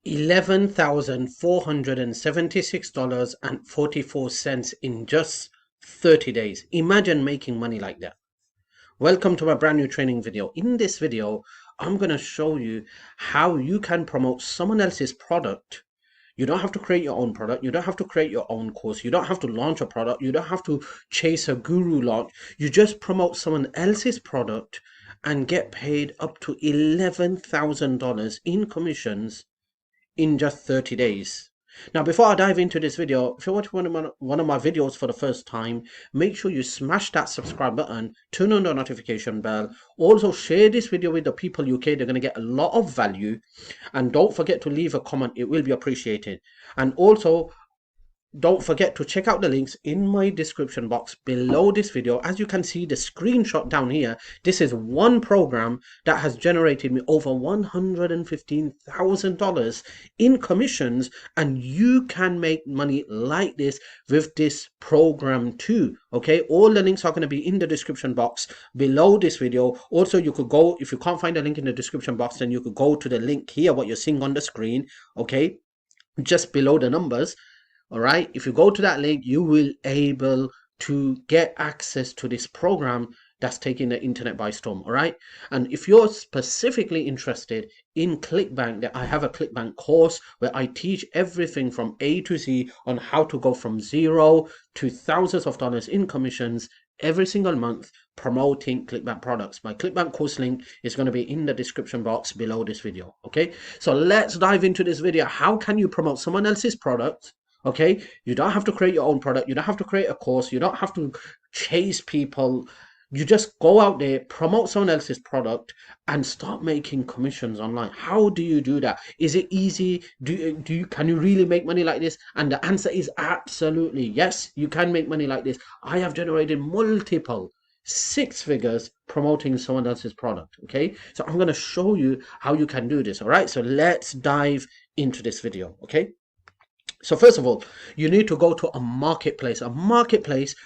$11,476.44 in just 30 days. Imagine making money like that. Welcome to my brand new training video. In this video, I'm going to show you how you can promote someone else's product. You don't have to create your own product. You don't have to create your own course. You don't have to launch a product. You don't have to chase a guru launch. You just promote someone else's product and get paid up to $11,000 in commissions in just 30 days. Now, before I dive into this video, if you're watching one of my videos for the first time, make sure you smash that subscribe button, turn on the notification bell. Also, share this video with the people UK. They're going to get a lot of value. And don't forget to leave a comment. It will be appreciated. And also, don't forget to check out the links in my description box below this video. As you can see the screenshot down here, this is one program that has generated me over $115,000 in commissions, and you can make money like this with this program too. Okay, all the links are going to be in the description box below this video. Also, you could go, if you can't find a link in the description box, then you could go to the link here, what you're seeing on the screen, okay, just below the numbers. All right, if you go to that link, you will able to get access to this program that's taking the internet by storm. All right, and if you're specifically interested in Clickbank, that I have a Clickbank course where I teach everything from A to Z on how to go from zero to thousands of dollars in commissions every single month promoting Clickbank products. My Clickbank course link is going to be in the description box below this video. Okay, so let's dive into this video. How can you promote someone else's product? Okay, you don't have to create your own product. You don't have to create a course. You don't have to chase people. You just go out there, promote someone else's product, and start making commissions online. How do you do that? Is it easy? Can you really make money like this? And the answer is absolutely yes. You can make money like this. I have generated multiple six figures promoting someone else's product. Okay, so I'm going to show you how you can do this. All right, so let's dive into this video. Okay. So first of all, you need to go to a marketplace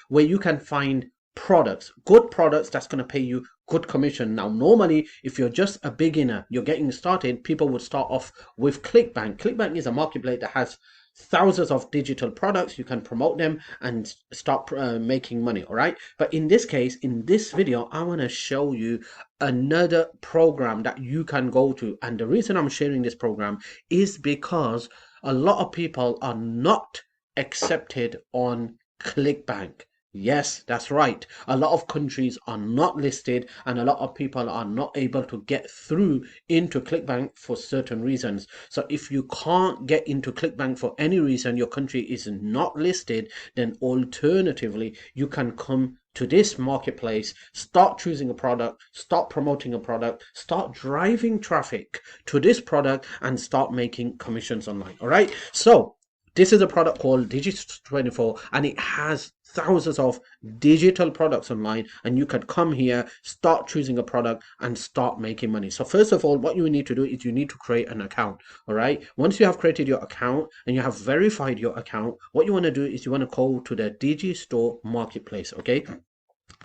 where you can find products, good products that's going to pay you good commission. Now, normally, if you're just a beginner, you're getting started, people would start off with Clickbank. Clickbank is a marketplace that has thousands of digital products. You can promote them and start making money. All right. But in this case, in this video, I want to show you another program that you can go to. And the reason I'm sharing this program is because a lot of people are not accepted on Clickbank. Yes, that's right. A lot of countries are not listed, and a lot of people are not able to get through into Clickbank for certain reasons. So if you can't get into Clickbank for any reason, your country is not listed, then alternatively, you can come to this marketplace, start choosing a product, start promoting a product, start driving traffic to this product, and start making commissions online. All right, so this is a product called Digit24, and it has thousands of digital products online, and you can come here, start choosing a product, and start making money. So first of all, what you need to do is you need to create an account. All right, once you have created your account and you have verified your account, what you want to do is you want to go to the Digistore marketplace. Okay,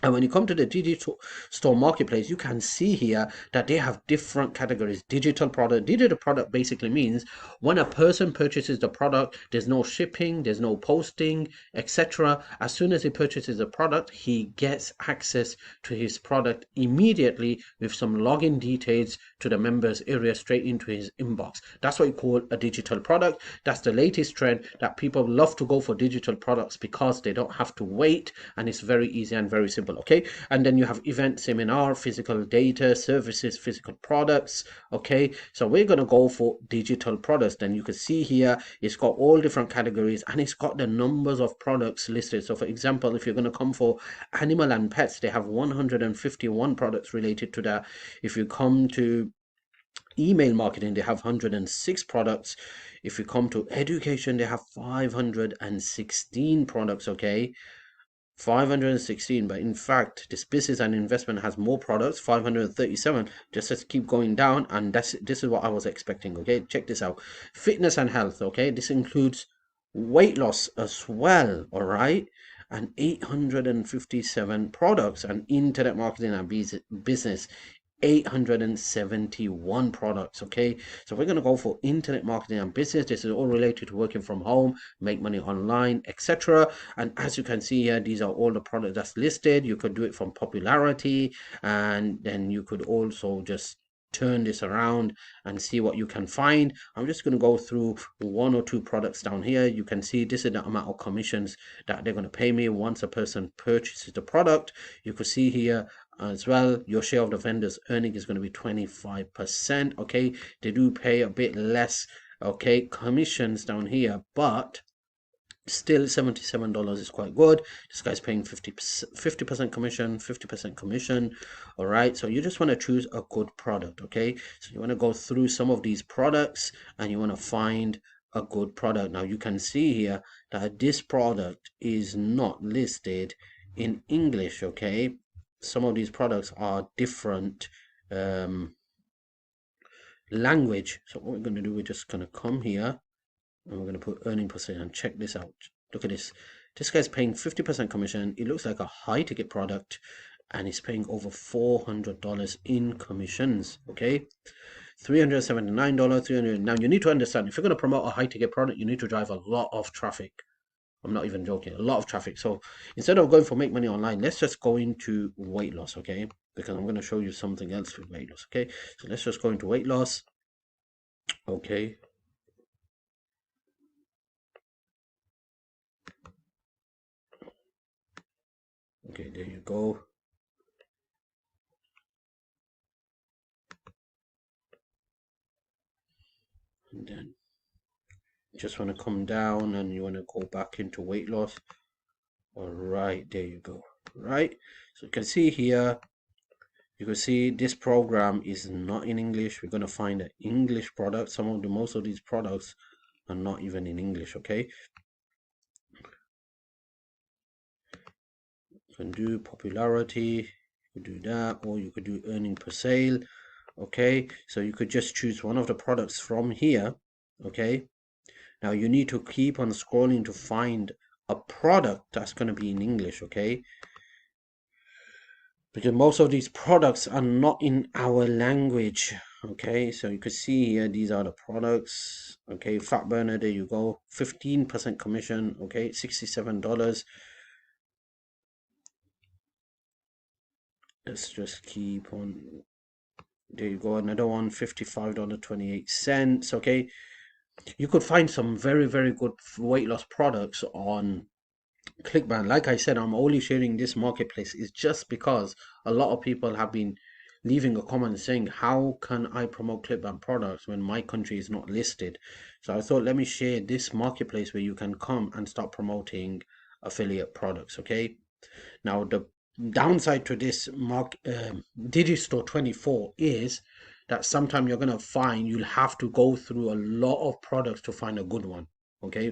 and when you come to the digital store marketplace, you can see here that they have different categories. Digital product. Digital product basically means when a person purchases the product, there's no shipping, there's no posting, etc. As soon as he purchases the product, he gets access to his product immediately with some login details to the members area straight into his inbox. That's what you call a digital product. That's the latest trend, that people love to go for digital products because they don't have to wait, and it's very easy and very simple. Okay, and then you have event, seminar, physical data, services, physical products. Okay, so we're going to go for digital products. Then you can see here it's got all different categories, and it's got the numbers of products listed. So for example, if you're going to come for animal and pets, they have 151 products related to that. If you come to email marketing, they have 106 products. If you come to education, they have 516 products. Okay, 516, but in fact this business and investment has more products, 537. Just let's keep going down, and this is what I was expecting. Okay, check this out. Fitness and health. Okay, this includes weight loss as well. All right, and 857 products. And internet marketing and business, 871 products. Okay, so we're going to go for internet marketing and business. This is all related to working from home, make money online, etc. And as you can see here, these are all the products that's listed. You could do it from popularity, and then you could also just turn this around and see what you can find. I'm just going to go through one or two products down here. You can see this is the amount of commissions that they're going to pay me once a person purchases the product. You could see here as well, your share of the vendor's earning is going to be 25%. Okay, they do pay a bit less, okay, commissions down here, but still $77 is quite good. This guy's paying 50% commission, 50% commission. All right, so you just want to choose a good product. Okay, so you want to go through some of these products and you want to find a good product. Now you can see here that this product is not listed in English. Okay, some of these products are different language. So what we're going to do, we're just going to come here and we're going to put earning percent and check this out. Look at this. This guy's paying 50% commission. It looks like a high ticket product and he's paying over $400 in commissions. Okay, $379, 300. Now you need to understand, if you're going to promote a high ticket product, you need to drive a lot of traffic. I'm not even joking, a lot of traffic. So instead of going for make money online, let's just go into weight loss. Okay, because I'm going to show you something else with weight loss. Okay, so let's just go into weight loss. Okay, okay, there you go. And then you just want to come down and you want to go back into weight loss. All right, there you go. Right, so you can see here, you can see this program is not in English. We're going to find an English product. Most of these products are not even in English. Okay, you can do popularity, you could do that, or you could do earning per sale. Okay, so you could just choose one of the products from here. Okay, now you need to keep on scrolling to find a product that's going to be in English. Okay, because most of these products are not in our language. Okay, so you can see here, these are the products. Okay, fat burner, there you go, 15% commission. Okay, $67. Let's just keep on. There you go, another one, $55.28. Okay, you could find some very, very good weight loss products on Clickbank. Like I said, I'm only sharing this marketplace is just because a lot of people have been leaving a comment saying, how can I promote Clickbank products when my country is not listed? So I thought, let me share this marketplace where you can come and start promoting affiliate products. Okay, now the downside to this Digistore 24 is that sometimes you're going to find you'll have to go through a lot of products to find a good one. Okay,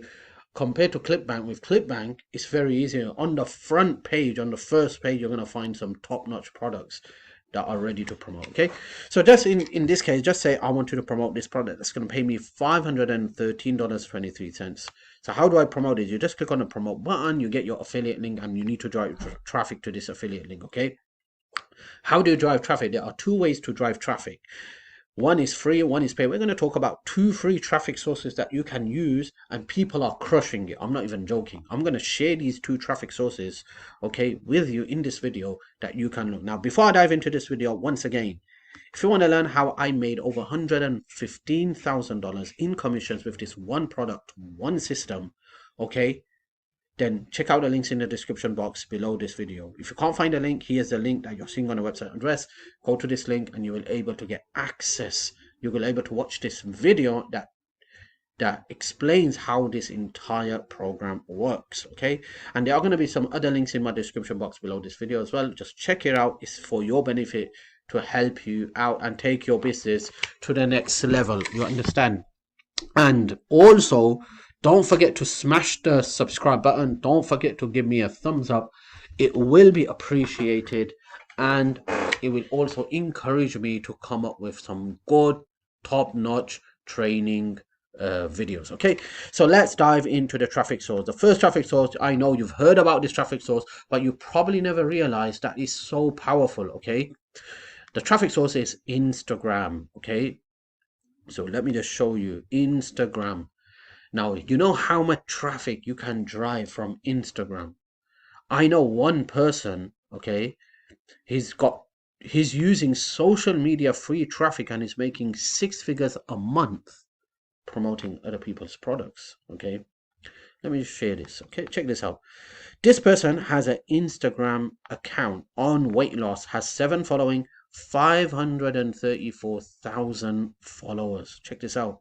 compared to Clickbank, with Clickbank, it's very easy. On the front page, on the first page, you're going to find some top-notch products that are ready to promote. Okay, so just in this case, just say I want you to promote this product that's going to pay me $513.23. So how do I promote it? You just click on the promote button, you get your affiliate link, and you need to drive traffic to this affiliate link. Okay, how do you drive traffic? There are two ways to drive traffic. One is free, one is paid. We're going to talk about two free traffic sources that you can use and people are crushing it. I'm not even joking. I'm going to share these two traffic sources, okay, with you in this video that you can look. Now, before I dive into this video, once again, if you want to learn how I made over $115,000 in commissions with this one product, one system, okay, then check out the links in the description box below this video. If you can't find a link, here's the link that you're seeing on the website address. Go to this link and you will be able to get access. You will be able to watch this video that explains how this entire program works. Okay, and there are going to be some other links in my description box below this video as well. Just check it out. It's for your benefit, to help you out and take your business to the next level. You understand? And also, don't forget to smash the subscribe button. Don't forget to give me a thumbs up. It will be appreciated, and it will also encourage me to come up with some good, top-notch training videos. Okay, so let's dive into the traffic source. The first traffic source, I know you've heard about this traffic source, but you probably never realized that it's so powerful. Okay, The traffic source is Instagram. Okay, so let me just show you Instagram. Now, you know how much traffic you can drive from Instagram. I know one person, okay, he's got he's using social media free traffic and is making 6 figures a month promoting other people's products. Okay, let me share this. Okay, check this out. This person has an Instagram account on weight loss, has 7 following, 534,000 followers. Check this out.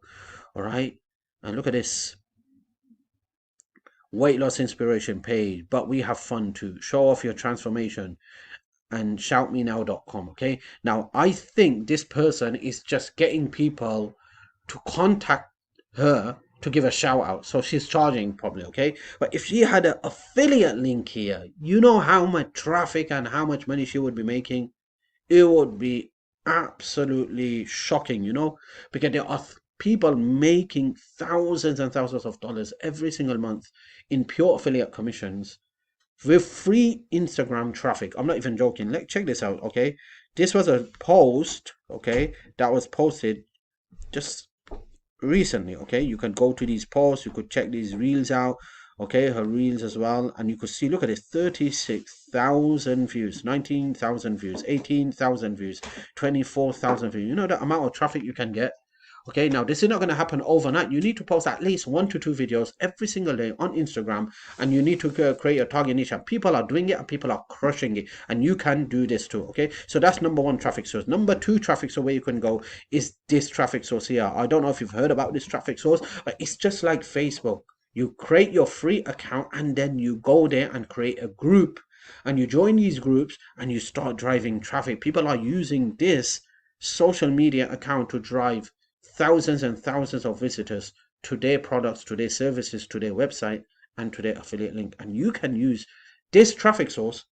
All right, and look at this. Weight loss inspiration page, but we have fun too. Show off your transformation and shoutmenow.com. Okay, now I think this person is just getting people to contact her to give a shout out, so she's charging probably. Okay, but if she had an affiliate link here, you know how much traffic and how much money she would be making. It would be absolutely shocking, because there are people making thousands and thousands of dollars every single month in pure affiliate commissions with free Instagram traffic. I'm not even joking. Let's check this out. Okay, this was a post, okay, that was posted just recently. Okay, you can go to these posts, you could check these reels out. Okay, her reels as well, and you could see, look at this, 36,000 views, 19,000 views, 18,000 views, 24,000 views. You know the amount of traffic you can get. Okay, now this is not going to happen overnight. You need to post at least 1 to 2 videos every single day on Instagram, and you need to create a target niche. And people are doing it, and people are crushing it, and you can do this too. Okay, so that's number one traffic source. Number two traffic source where you can go is this traffic source here. I don't know if you've heard about this traffic source, but it's just like Facebook. You create your free account, and then you go there and create a group, and you join these groups, and you start driving traffic. People are using this social media account to drive thousands and thousands of visitors to their products, to their services, to their website, and to their affiliate link. And you can use this traffic source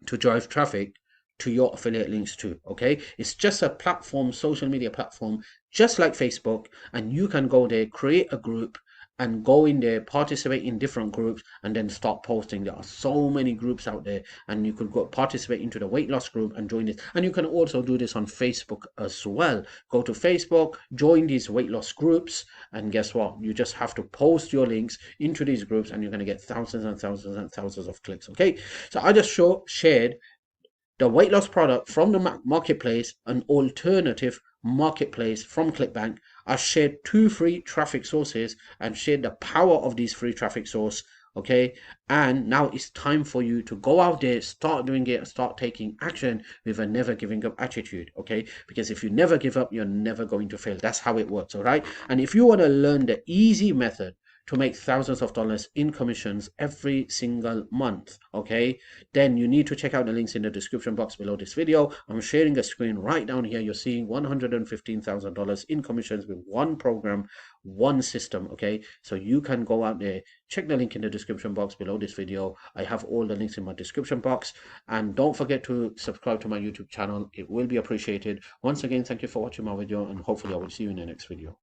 to drive traffic to your affiliate links too. Okay, it's just a platform, social media platform, just like Facebook, and you can go there, create a group, and go in there, participate in different groups, and then start posting. There are so many groups out there, and you could go participate into the weight loss group and join this. And you can also do this on Facebook as well. Go to Facebook, join these weight loss groups, and guess what? You just have to post your links into these groups, and you're going to get thousands and thousands and thousands of clicks. Okay, so I just shared the weight loss product from the marketplace, an alternative marketplace from Clickbank. I shared 2 free traffic sources and shared the power of these free traffic source. Okay, and now it's time for you to go out there, start doing it, start taking action with a never giving up attitude. Okay, because if you never give up, you're never going to fail. That's how it works. All right, and if you want to learn the easy method to make thousands of dollars in commissions every single month, okay, then you need to check out the links in the description box below this video. I'm sharing a screen right down here. You're seeing $115,000 in commissions with one program, one system. Okay, so you can go out there, check the link in the description box below this video. I have all the links in my description box, and don't forget to subscribe to my YouTube channel. It will be appreciated. Once again, thank you for watching my video, and hopefully I will see you in the next video.